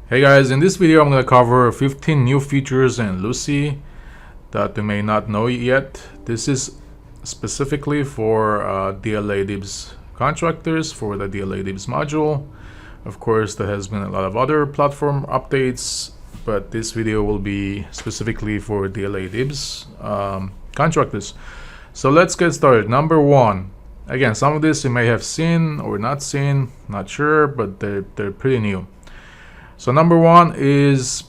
Hey guys, in this video I'm going to cover 15 new features in Loocey that you may not know yet. This is specifically for DLA DIBBS contractors for the DLA DIBBS module. Of course, there has been a lot of other platform updates, but this video will be specifically for DLA DIBBS contractors. So let's get started. Number one, again, some of this you may have seen or not seen, not sure, but they're pretty new. So number one is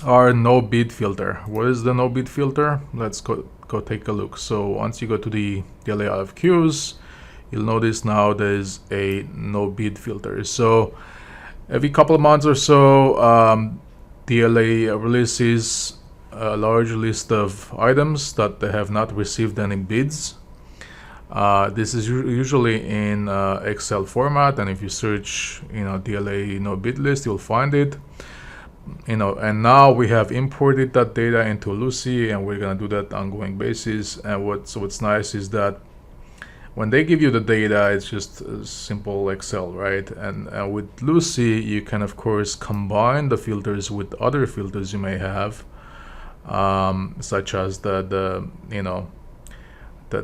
our no bid filter. What is the no bid filter? Let's go take a look. So once you go to the DLA RFQs, you'll notice now there's a no bid filter. So every couple of months or so, DLA releases a large list of items that they have not received any bids. This is usually in Excel format, and if you search, DLA no bid list, you'll find it. And now we have imported that data into Loocey, and we're gonna do that on ongoing basis. And what's nice is that when they give you the data, it's just a simple Excel, right? And with Loocey, you can of course combine the filters with other filters you may have, such as the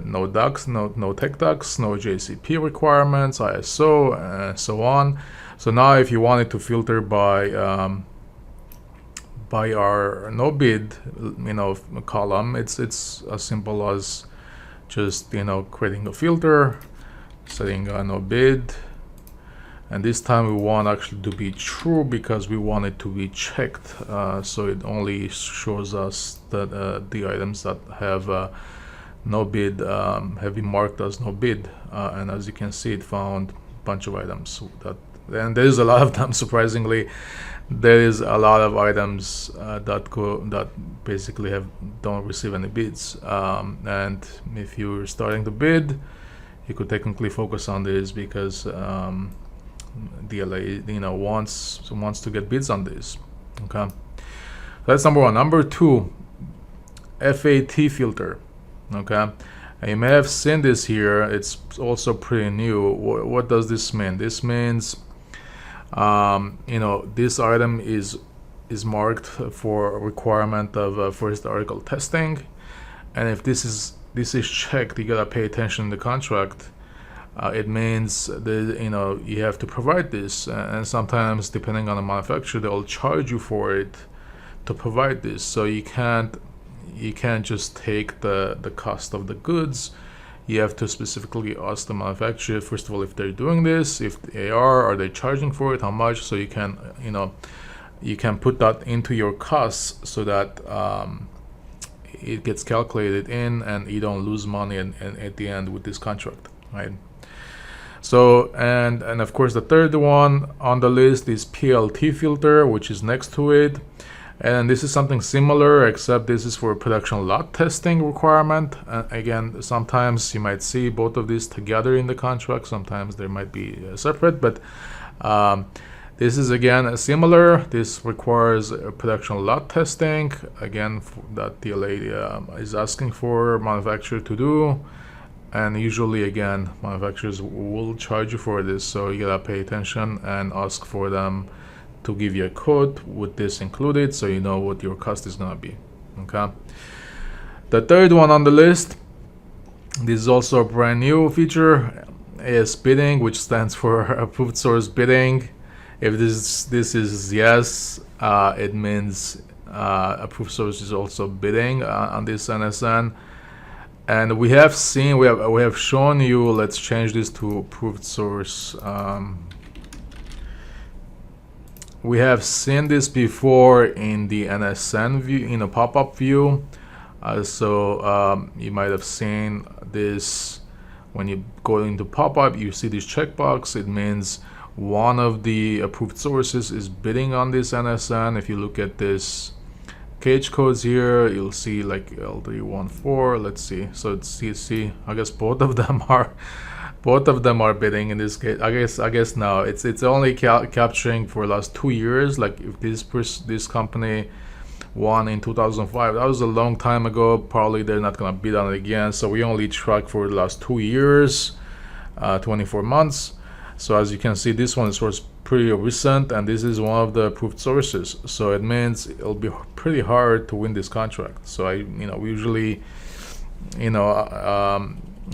no ducks, no tech ducks, no JCP requirements, ISO, and so on. So now if you wanted to filter by our no bid column, it's as simple as just creating a filter, setting a no bid, and this time we want actually to be true because we want it to be checked, so it only shows us that the items that have no bid have been marked as no bid, and as you can see, it found a bunch of items and there is a lot of them. Surprisingly, there is a lot of items that basically don't receive any bids, and if you're starting to bid, you could technically focus on this because DLA wants to get bids on this. Okay, that's number one. Number two, FAT filter. Okay, and you may have seen this here. It's also pretty new. What does this mean? This means this item is marked for a requirement of first article testing, and if this is checked, you gotta pay attention in the contract. It means that you have to provide this, and sometimes depending on the manufacturer, they'll charge you for it to provide this. So you can't just take the cost of the goods. You have to specifically ask the manufacturer, first of all, if they're doing this, if they are they charging for it, how much, so you can put that into your costs so that it gets calculated in and you don't lose money at the end with this contract, right? So and of course the third one on the list is PLT filter, which is next to it. And this is something similar, except this is for production lot testing requirement. Again, sometimes you might see both of these together in the contract. Sometimes they might be separate, but this is again similar. This requires production lot testing, again, that DLA is asking for manufacturer to do. And usually, again, manufacturers will charge you for this, so you gotta pay attention and ask for them to give you a quote with this included, so you know what your cost is gonna be. Okay, the third one on the list, this is also a brand new feature, is bidding, which stands for approved source bidding. If this is yes, it means approved source is also bidding on this NSN. And we have shown you, let's change this to approved source. We have seen this before in the NSN view, in a pop-up view. So you might have seen this when you go into pop-up. You see this checkbox. It means one of the approved sources is bidding on this NSN. If you look at this cage codes here, you'll see like L314. Let's see. So it's see. I guess both of them are bidding in this case. I guess now it's only capturing for the last 2 years. Like if this company won in 2005, that was a long time ago. Probably they're not gonna bid on it again. So we only track for the last 2 years, 24 months. So as you can see, this one is pretty recent, and this is one of the approved sources. So it means it'll be pretty hard to win this contract. So we usually,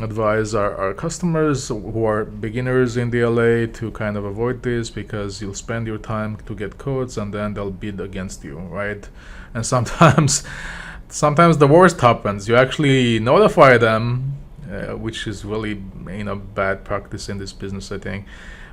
advise our customers who are beginners in DLA to kind of avoid this, because you'll spend your time to get quotes and then they'll bid against you, right? And sometimes the worst happens. You actually notify them, which is really bad practice in this business. I think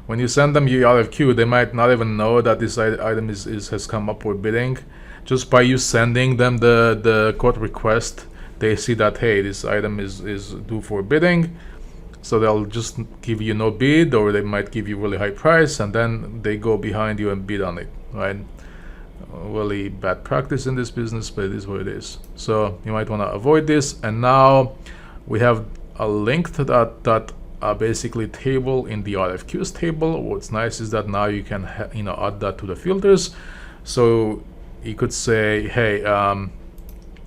when you send them your RFQ, they might not even know that this item has come up for bidding. Just by you sending them the quote request, they see that, hey, this item is due for bidding, so they'll just give you no bid, or they might give you really high price, and then they go behind you and bid on it, right? Really bad practice in this business, but it is what it is. So you might want to avoid this. And now we have a link to that basically table in the RFQs table. What's nice is that now you can add that to the filters. So you could say, hey,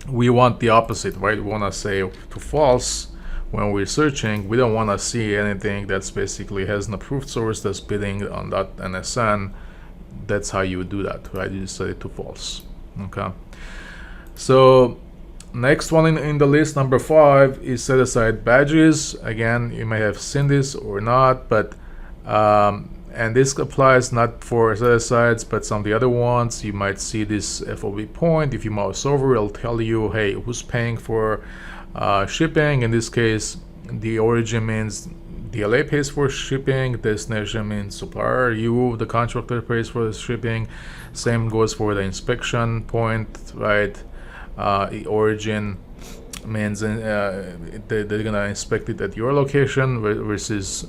we want the opposite, right? We want to say to false when we're searching. We don't want to see anything that's basically has an approved source that's bidding on that NSN. That's how you would do that, right? You just set it to false. Okay. So next one in the list, number 5, is set aside badges. Again, you may have seen this or not, but and this applies not for set asides, but some of the other ones. You might see this FOB point. If you mouse over, it'll tell you, hey, who's paying for shipping. In this case, the origin means DLA pays for shipping, destination means supplier, you, the contractor, pays for the shipping. Same goes for the inspection point, right? The origin means they're gonna inspect it at your location, versus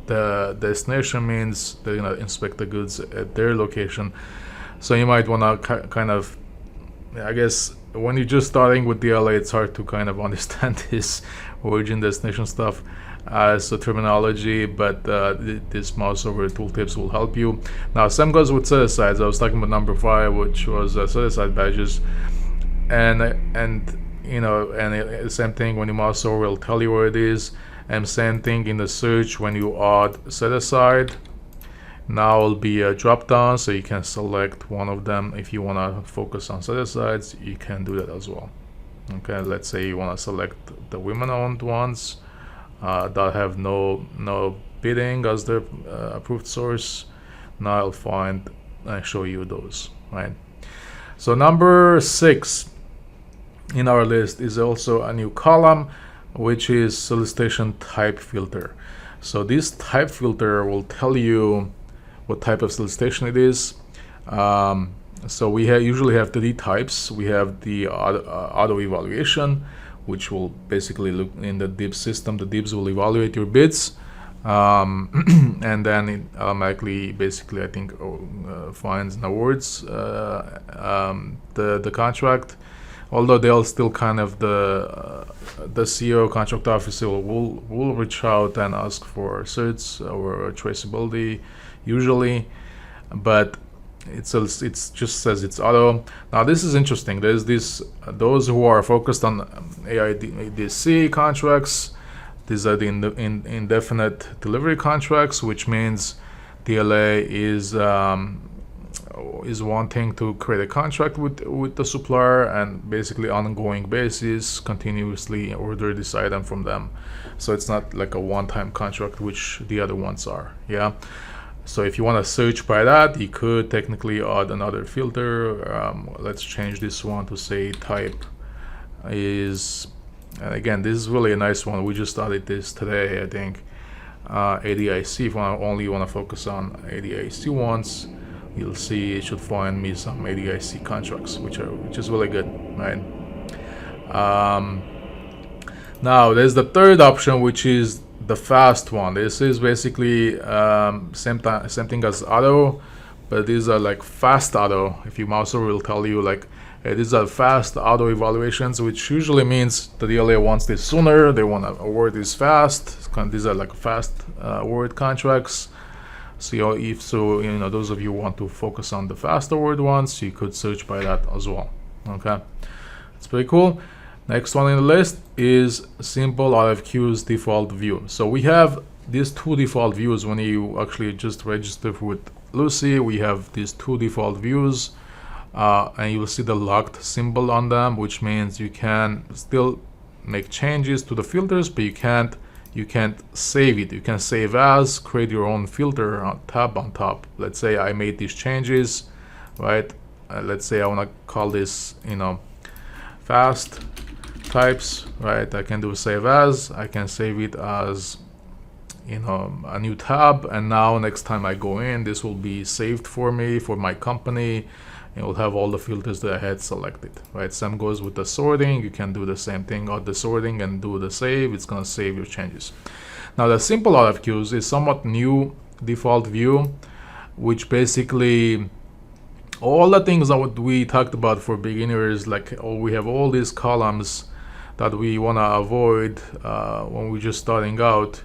the destination means they're gonna inspect the goods at their location. So you might wanna kind of, I guess, when you're just starting with DLA, it's hard to kind of understand this origin destination stuff as a terminology, but this mouse over tooltips will help you. Now, same goes with set asides. I was talking about number 5, which was set aside badges, and same thing. When you mouse over, it'll tell you where it is, and same thing in the search. When you add set aside, now it'll be a drop down, so you can select one of them. If you want to focus on set asides, you can do that as well. Okay, let's say you want to select the women-owned ones that have no bidding as their approved source. Now I'll find and show you those, right? So number 6 in our list is also a new column, which is solicitation type filter. So this type filter will tell you what type of solicitation it is. So we usually have 3 types. We have the auto evaluation, which will basically look in the DIBBS system. The DIBBS will evaluate your bids, and then it automatically, basically, I think, finds and awards the contract. Although they'll still kind of the CEO, contract officer will reach out and ask for certs or traceability usually, but it just says it's auto. Now this is interesting. There's those who are focused on AIDC contracts. These are the indefinite delivery contracts, which means DLA is wanting to create a contract with the supplier and basically on an ongoing basis continuously order this item from them. So it's not like a one-time contract, which the other ones are. Yeah. So if you want to search by that, you could technically add another filter. Let's change this one to say type is, and again, this is really a nice one. We just added this today, I think. ADIC, if I only want to focus on ADIC ones, you'll see it should find me some ADIC contracts, which is really good, right? Now there's the third option, which is the fast one. This is basically same thing as auto, but these are like fast auto. If you mouse over, it will tell you like, hey, these are fast auto evaluations, which usually means the DLA wants this sooner. They want to award this fast. These are like fast award contracts. So those of you who want to focus on the fast award ones, you could search by that as well. Okay, it's pretty cool. Next one in the list is simple RFQs default view. So we have these two default views. When you actually just register with Loocey, we have these two default views, and you'll see the locked symbol on them, which means you can still make changes to the filters, but you can't save it. You can save as, create your own filter tab on top. Let's say I made these changes, right? Let's say I want to call this, fast types, right? I can do save as. I can save it as, a new tab, and now next time I go in, this will be saved for me, for my company. It will have all the filters that I had selected, right? Same goes with the sorting. You can do the same thing on the sorting and do the save. It's gonna save your changes. Now the simple RFQs is somewhat new default view, which basically all the things that we talked about for beginners, like we have all these columns that we wanna avoid when we're just starting out.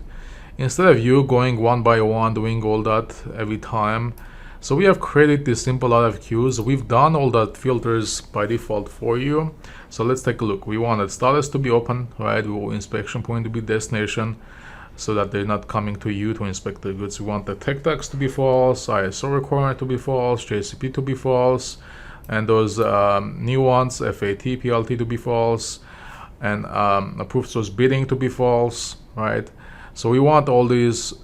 Instead of you going one by one, doing all that every time, so we have created these simple RFQs. We've done all that filters by default for you. So let's take a look. We wanted status to be open, right? We want inspection point to be destination, so that they're not coming to you to inspect the goods. We want the tech tags to be false, ISO requirement to be false, JCP to be false, and those new ones, FAT, PLT to be false, and approved source bidding to be false, right? So we want all these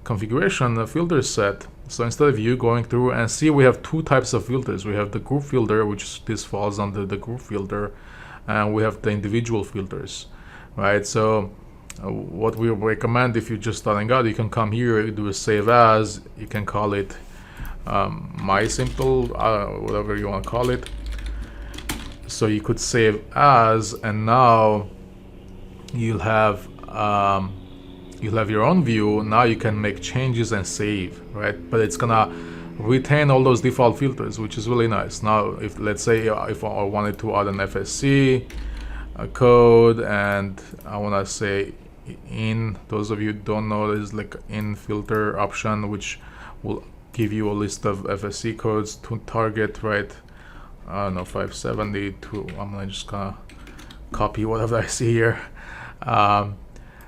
configuration filters set. So instead of you going through and see, we have two types of filters. We have the group filter, which this falls under the group filter, and we have the individual filters, right? So what we recommend, if you're just starting out, you can come here, do a save as, you can call it my simple, whatever you want to call it. So you could save as, and now you'll have your own view. Now you can make changes and save, right? But it's gonna retain all those default filters, which is really nice. Now, if let's say if I wanted to add an FSC code, and I want to say in, those of you who don't know, there's like in filter option, which will give you a list of FSC codes to target, right? I don't know, 572. I'm just gonna copy whatever I see here.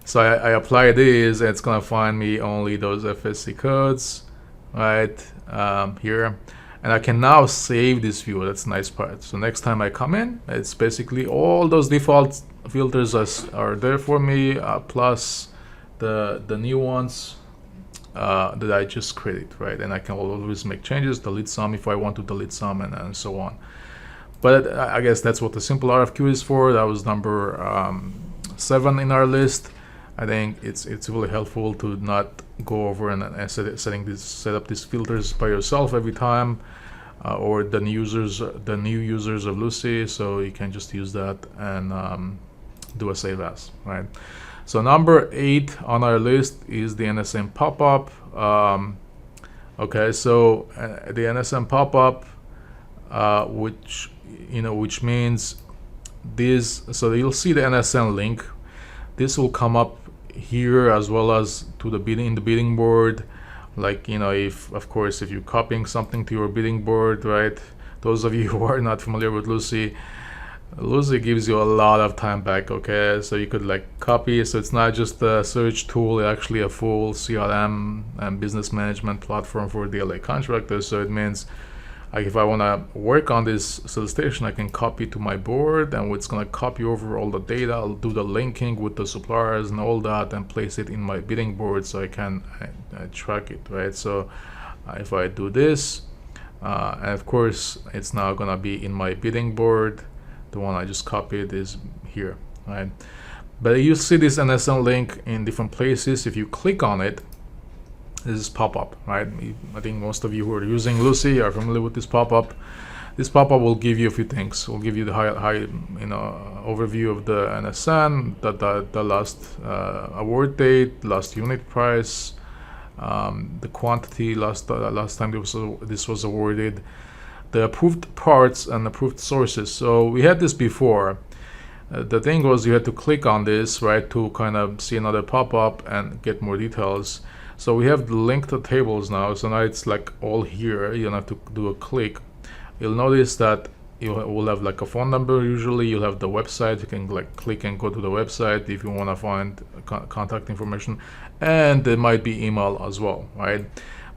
So I apply this, and it's gonna find me only those FSC codes, right, here, and I can now save this view. That's the nice part. So next time I come in, it's basically all those default filters are there for me, plus the new ones that I just created, right? And I can always make changes, delete some if I want to delete some, and so on. But I guess that's what the simple RFQ is for. That was number 7 in our list. I think it's really helpful to not go over and set up these filters by yourself every time, or the new users of Loocey. So you can just use that and do a save as, right? So number 8 on our list is the NSM pop-up. Okay, so the NSM pop-up, which means this. So you'll see the NSN link. This will come up here as well as to the bidding board. Like, if you're copying something to your bidding board, right? Those of you who are not familiar with Loocey gives you a lot of time back. Okay, so you could copy. So it's not just a search tool, it's actually a full CRM and business management platform for DLA contractors. So it means if I want to work on this solicitation, I can copy to my board, and it's going to copy over all the data. I'll do the linking with the suppliers and all that, and place it in my bidding board so I can track it, right? So if I do this, and of course it's now going to be in my bidding board. The one I just copied is here, right? But you see this NSN link in different places. If you click on it, this is pop-up, right? I think most of you who are using Loocey are familiar with this pop-up. This pop-up will give you a few things. It will give you the high overview of the NSN, the last award date, last unit price, the quantity last time this was awarded, the approved parts and approved sources. So we had this before. The thing was, you had to click on this, right, to kind of see another pop-up and get more details. So we have the link to tables now. So now it's all here. You don't have to do a click. You'll notice that you will have like a phone number. Usually you'll have the website. You can like click and go to the website if you want to find contact information, and there might be email as well, right?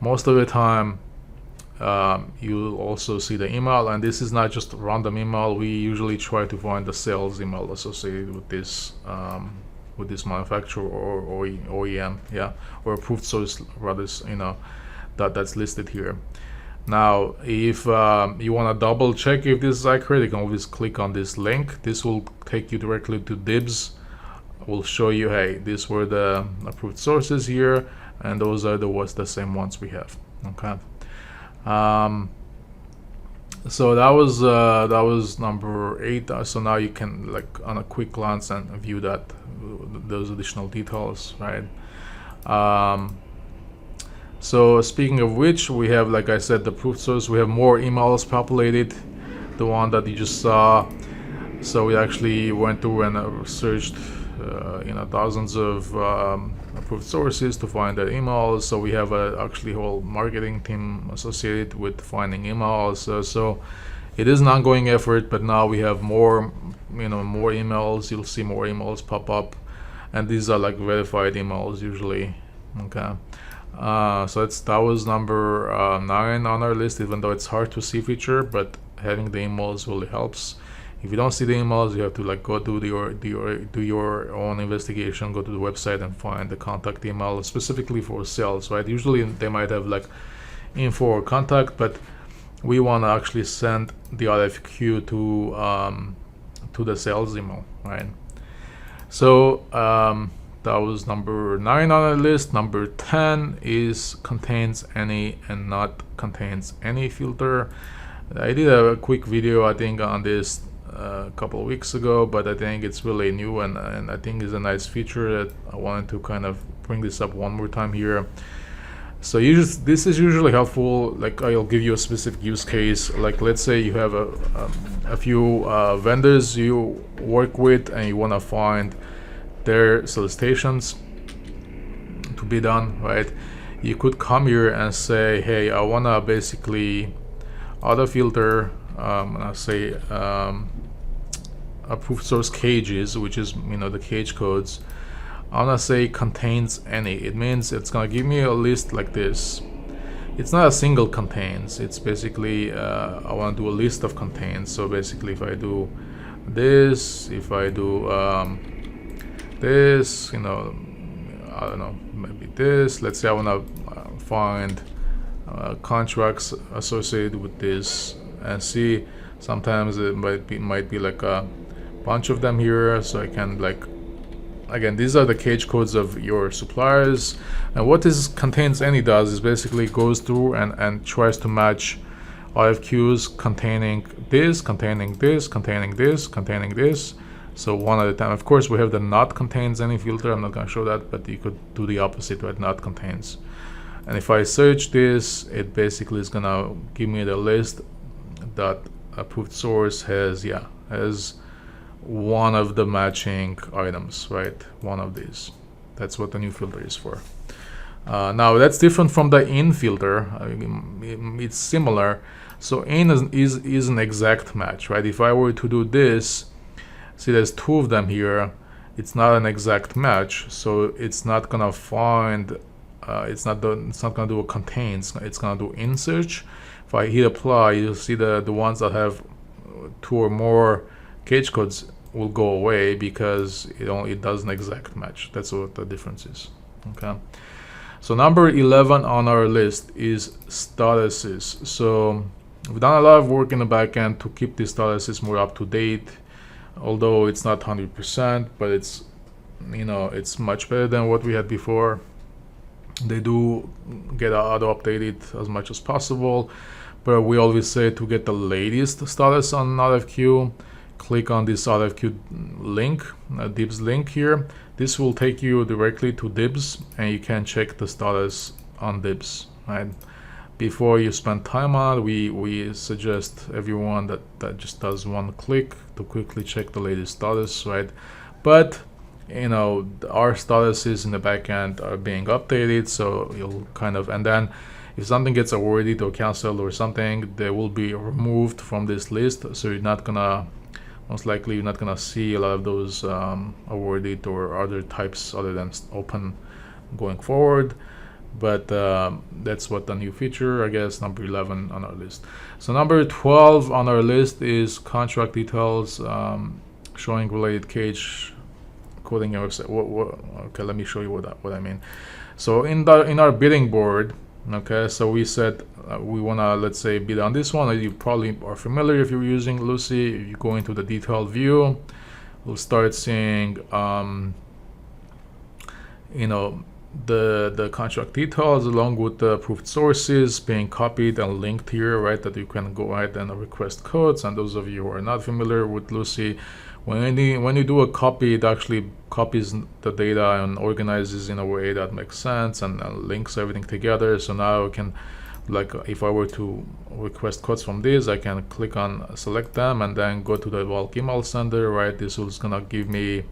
Most of the time you'll also see the email, and this is not just random email. We usually try to find the sales email associated with this manufacturer or OEM, yeah, or approved source rather, you know, that's listed here. Now, if you want to double check if this is accurate, you can always click on this link. This will take you directly to DIBBS. Will show you, hey, these were the approved sources here, and those are the same ones we have. Okay. So that was number 8. So now you can, like, on a quick glance and view those additional details, right? So speaking of which, we have, like I said, the approved source. We have more emails populated, the one that you just saw. So we actually went through and searched thousands of approved sources to find their emails. So we have actually a whole marketing team associated with finding emails. So it is an ongoing effort, but now we have more emails. You'll see more emails pop up, and these are like verified emails usually. Okay. So that was number 9 on our list, even though it's hard to see feature, but having the emails really helps. If you don't see the emails, you have to like go do your own investigation, go to the website and find the contact email specifically for sales, right? Usually they might have like info or contact, but we want to actually send the RFQ to the sales email, right? So that was number 9 on our list. Number 10 is contains any and not contains any filter. I did a quick video, I think, on this a couple of weeks ago, but I think it's really new, and I think it's a nice feature that I wanted to kind of bring this up one more time here. So this is usually helpful. Like, I'll give you a specific use case. Like, let's say you have a few vendors you work with, and you want to find their solicitations to be done, right? You could come here and say, hey, I want to basically auto filter, and I'll say approved source cages, which is, the cage codes. I'm gonna say contains any. It means it's gonna give me a list like this. It's not a single contains. It's basically I want to do a list of contains. So basically, if I do this, if I do this, I don't know, maybe this. Let's say I want to find contracts associated with this, and see. Sometimes it might be like a bunch of them here, so I can, like, again, these are the cage codes of your suppliers, and what this contains any does is basically goes through and tries to match RFQs containing this, containing this, containing this, containing this, so one at a time. Of course, we have the not contains any filter. I'm not going to show that, but you could do the opposite, right? Not contains. And if I search this, it basically is going to give me the list that approved source has one of the matching items, right? One of these. That's what the new filter is for. Now that's different from the in filter. I mean, it's similar. So in is an exact match, right? If I were to do this, see, there's 2 of them here. It's not an exact match, so it's not gonna find. It's not gonna do a contains. It's gonna do in search. If I hit apply, you'll see the ones that have 2 or more cage codes will go away because it does an exact match. That's what the difference is. Okay. So number 11 on our list is statuses. So we've done a lot of work in the back end to keep these statuses more up to date. Although it's not 100%, but it's it's much better than what we had before. They do get auto updated as much as possible, but we always say to get the latest status on RFQ, click on this RFQ link, DIBBS link here. This will take you directly to DIBBS, and you can check the status on DIBBS, right? Before you spend time on it, we suggest everyone that just does one click to quickly check the latest status, right? But our statuses in the back end are being updated, so you'll kind of, and then if something gets awarded or canceled or something, they will be removed from this list. So you're not gonna, most likely you're not gonna see a lot of those awarded or other types other than open going forward. But that's what the new feature, I guess, number 11 on our list. So number 12 on our list is contract details showing related cage coding. Okay, let me show you what I mean. So in our bidding board, okay, so we said we wanna, let's say, bid on this one. You probably are familiar if you're using Loocey. If you go into the detailed view, we'll start seeing the contract details along with the approved sources being copied and linked here, right? That you can go ahead and request codes. And those of you who are not familiar with Loocey, when you do a copy, it actually copies the data and organizes in a way that makes sense and links everything together. So now I can, like, if I were to request codes from this, I can click on select them and then go to the bulk email sender, right? This is gonna give me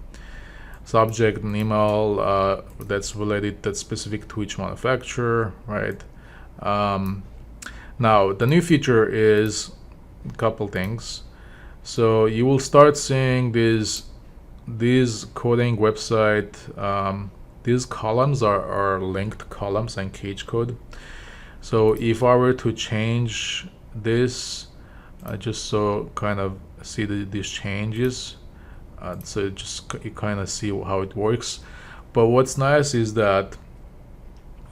subject and email that's related, that's specific to each manufacturer, right? Now the new feature is a couple things. So you will start seeing these coding website, these columns are linked columns and cage code. So if I were to change this, just so kind of see these changes, so just you kind of see how it works. But what's nice is that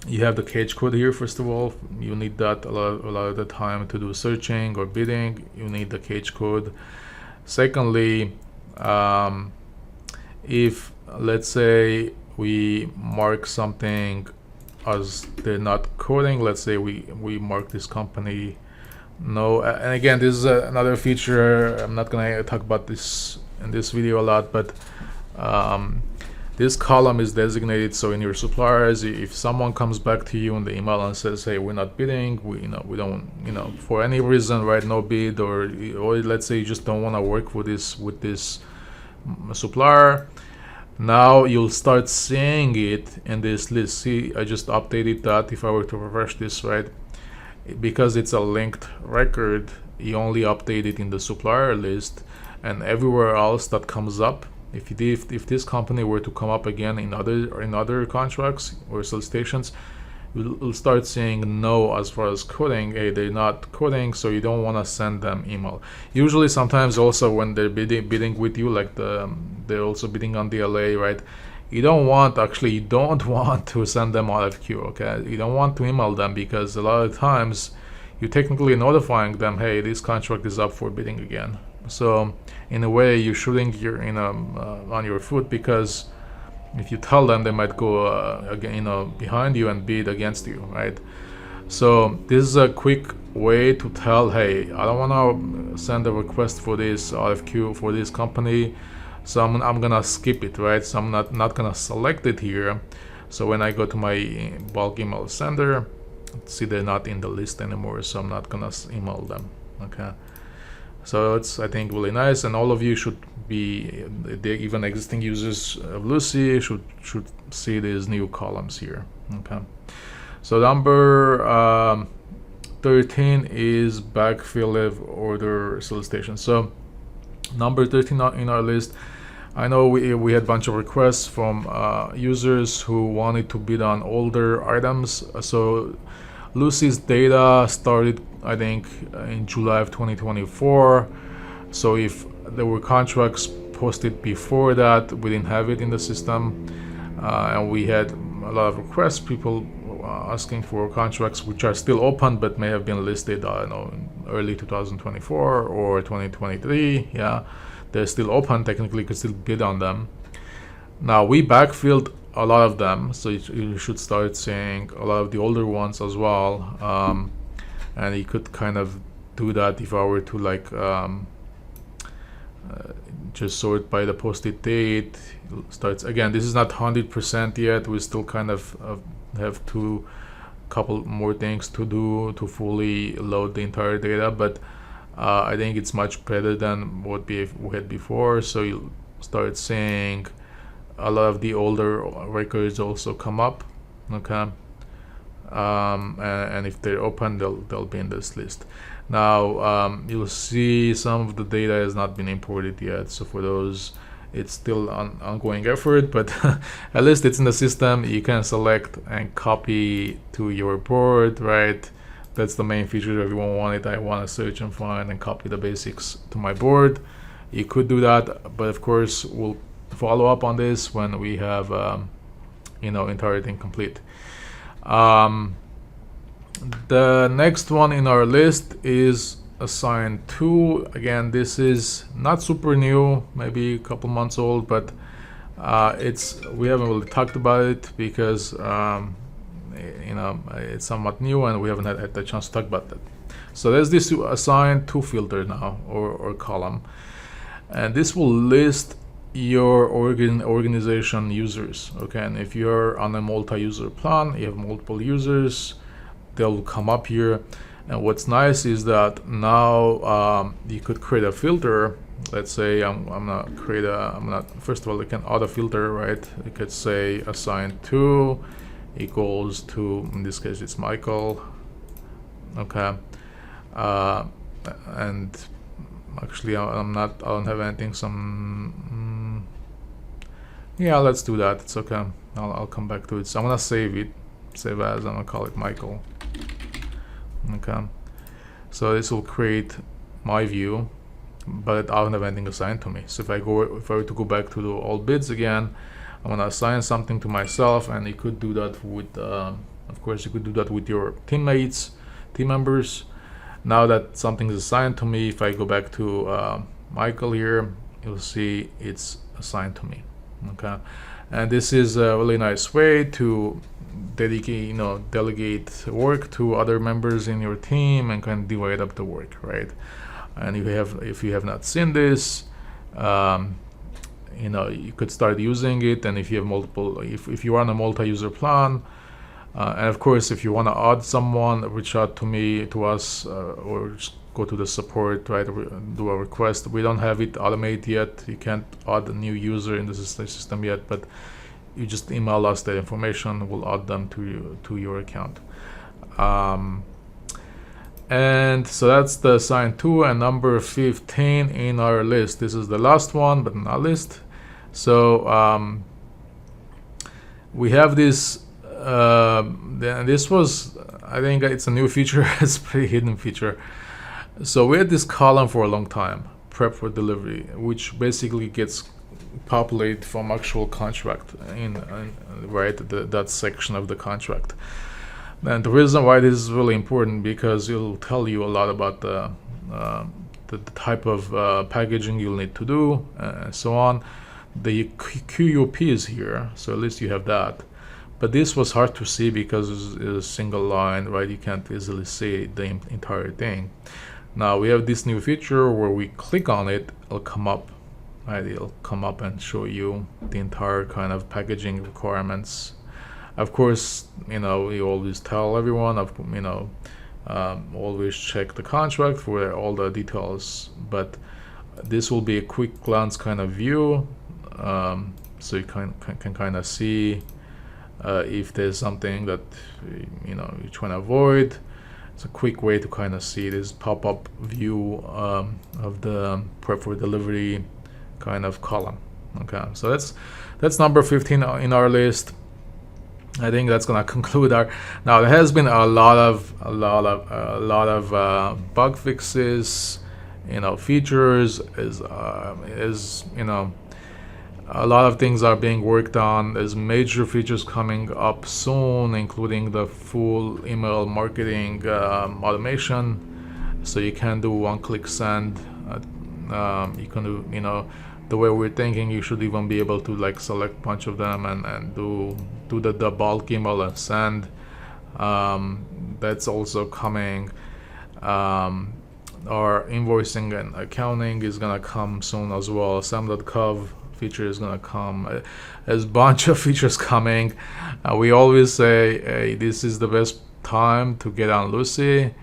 you have the cage code here. First of all, you need that a lot of the time to do searching or bidding. You need the cage code. Secondly, if let's say we mark something as they're not coding, let's say we mark this company no, and again, this is another feature. I'm not gonna talk about this in this video a lot, but this column is designated. So in your suppliers, if someone comes back to you in the email and says, "Hey, we're not bidding. We don't, for any reason, right? No bid," or let's say you just don't want to work with this supplier. Now you'll start seeing it in this list. See, I just updated that. If I were to refresh this, right, because it's a linked record, you only update it in the supplier list, and everywhere else that comes up, if this company were to come up again in other contracts or solicitations, you'll start seeing no as far as coding. Hey, they're not coding, so you don't want to send them email. Usually, sometimes also when they're bidding with you, like they're also bidding on DLA, right? You don't want to send them RFQ, okay? You don't want to email them, because a lot of times you're technically notifying them, hey, this contract is up for bidding again. So in a way, you're shooting on your foot, because if you tell them, they might go behind you and bid against you, right? So this is a quick way to tell, hey, I don't want to send a request for this RFQ for this company, so I'm gonna skip it, right? So I'm not gonna select it here. So when I go to my bulk email sender, see, they're not in the list anymore, so I'm not gonna email them, okay? So it's, I think, really nice, and all of you should be, even existing users of Loocey should see these new columns here, okay? So number 13 is backfill order solicitation. So number 13 in our list, I know we had a bunch of requests from users who wanted to bid on older items. So Loocey's data started, I think, in July of 2024. So if there were contracts posted before that, we didn't have it in the system, and we had a lot of requests, people asking for contracts which are still open but may have been listed, I don't know, in early 2024 or 2023. Yeah, they're still open, technically you could still bid on them. Now we backfilled a lot of them, so you should start seeing a lot of the older ones as well, and you could kind of do that if I were to just sort by the posted date. Starts again, this is not 100% yet, we still kind of have couple more things to do to fully load the entire data, but I think it's much better than what we had before. So you'll start seeing a lot of the older records also come up, okay? and if they're open, they'll be in this list. Now you'll see some of the data has not been imported yet, so for those it's still ongoing effort, but at least it's in the system. You can select and copy to your board, right? That's the main feature everyone wanted. I want to search and find and copy the basics to my board. You could do that, but of course we'll follow up on this when we have entire thing complete. The next one in our list is assign to. Again, this is not super new, maybe a couple months old, but we haven't really talked about it because it's somewhat new and we haven't had the chance to talk about that. So there's this assign to filter now, or column, and this will list your organization users. Okay, and if you're on a multi-user plan, you have multiple users, they'll come up here. And what's nice is that now you could create a filter. Let's say first of all, you can auto filter, right? You could say assign to equals to, in this case it's Michael. Okay, and actually I don't have anything. Yeah, let's do that. It's okay. I'll come back to it. So I'm gonna save as I'm gonna call it Michael. Okay, so this will create my view, but I don't have anything assigned to me. So if I were to go back to the old bids again, I'm gonna assign something to myself, and you could do that with, of course, you could do that with your team members. Now that something is assigned to me, if I go back to Michael here, you'll see it's assigned to me. Okay, and this is a really nice way to delegate work to other members in your team and kind of divide up the work, right? And if you have not seen this, you could start using it. And if you have multiple, if you are on a multi-user plan, and of course, if you want to add someone, reach out to us, or just go to the support, right? Do a request. We don't have it automated yet. You can't add a new user in the system yet, but you just email us that information. We'll add them to your account. And so that's the assign to, and number 15 in our list. This is the last one, but not list. So we have this. This was, I think it's a new feature. It's a pretty hidden feature. So we had this column for a long time, prep for delivery, which basically gets populated from actual contract that section of the contract. And the reason why this is really important, because it'll tell you a lot about the type of packaging you'll need to do, and so on. The QUP is here, so at least you have that. But this was hard to see because it's a single line, right? You can't easily see the entire thing. Now we have this new feature where we click on it, it'll come up, right? It'll come up and show you the entire kind of packaging requirements. Of course, we always tell everyone, always check the contract for all the details, but this will be a quick glance kind of view, so you can kind of see if there's something that you're trying to avoid. It's a quick way to kind of see this pop-up view of the prep for delivery kind of column. Okay, so that's number 15 in our list. I think that's gonna conclude our. Now there has been a lot of bug fixes, features. A lot of things are being worked on. There's major features coming up soon, including the full email marketing automation. So you can do one-click send. You can do, the way we're thinking, you should even be able to select a bunch of them and do the bulk email and send. That's also coming. Our invoicing and accounting is gonna come soon as well. sam.gov feature is gonna come. There's a bunch of features coming. We always say, hey, this is the best time to get on Loocey.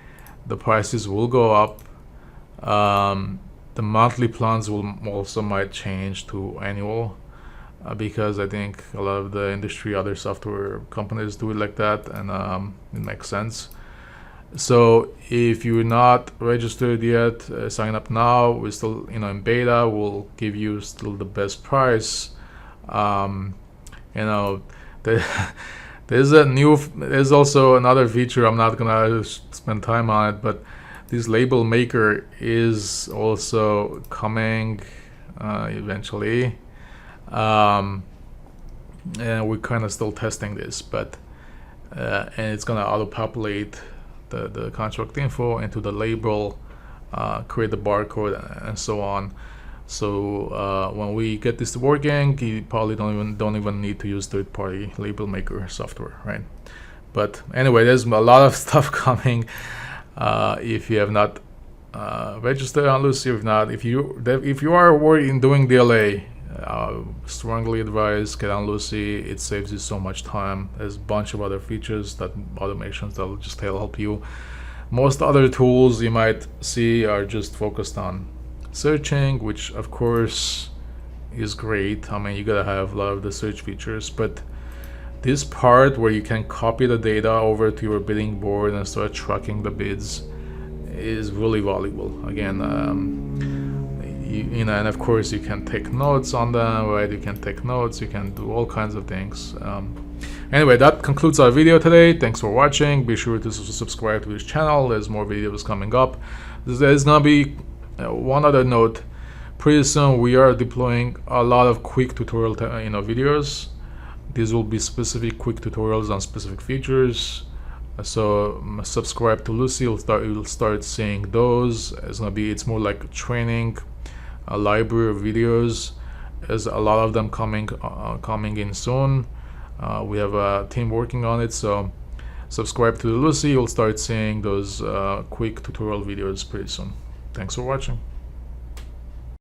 The prices will go up. The monthly plans will also might change to annual. because I think a lot of the industry, other software companies do it like that, and it makes sense. So if you're not registered yet, sign up now. We're still, in beta. We'll give you still the best price. There's also another feature. I'm not gonna spend time on it, but this label maker is also coming eventually. And we're kind of still testing this, but and it's gonna auto-populate the contract info into the label, create the barcode, and so on. So when we get this working, you probably don't even need to use third-party label maker software, right? But anyway, there's a lot of stuff coming. If you have not registered on Loocey, if you are worried in doing DLA, strongly advise get on Loocey. It saves you so much time. There's a bunch of other features, automations that'll just help you. Most other tools you might see are just focused on searching, which of course is great. I mean, you gotta have a lot of the search features, but this part where you can copy the data over to your bidding board and start tracking the bids is really valuable. Again, and of course you can take notes on them, right? You can take notes, you can do all kinds of things. Anyway, that concludes our video today. Thanks for watching. Be sure to subscribe to this channel. There's more videos coming up. There's gonna be one other note. Pretty soon we are deploying a lot of quick tutorial videos. These will be specific quick tutorials on specific features. So subscribe to Loocey. You'll start seeing those. It's more like training, a library of videos. There's a lot of them coming in soon. We have a team working on it, so subscribe to Loocey. You'll start seeing those quick tutorial videos pretty soon. Thanks for watching.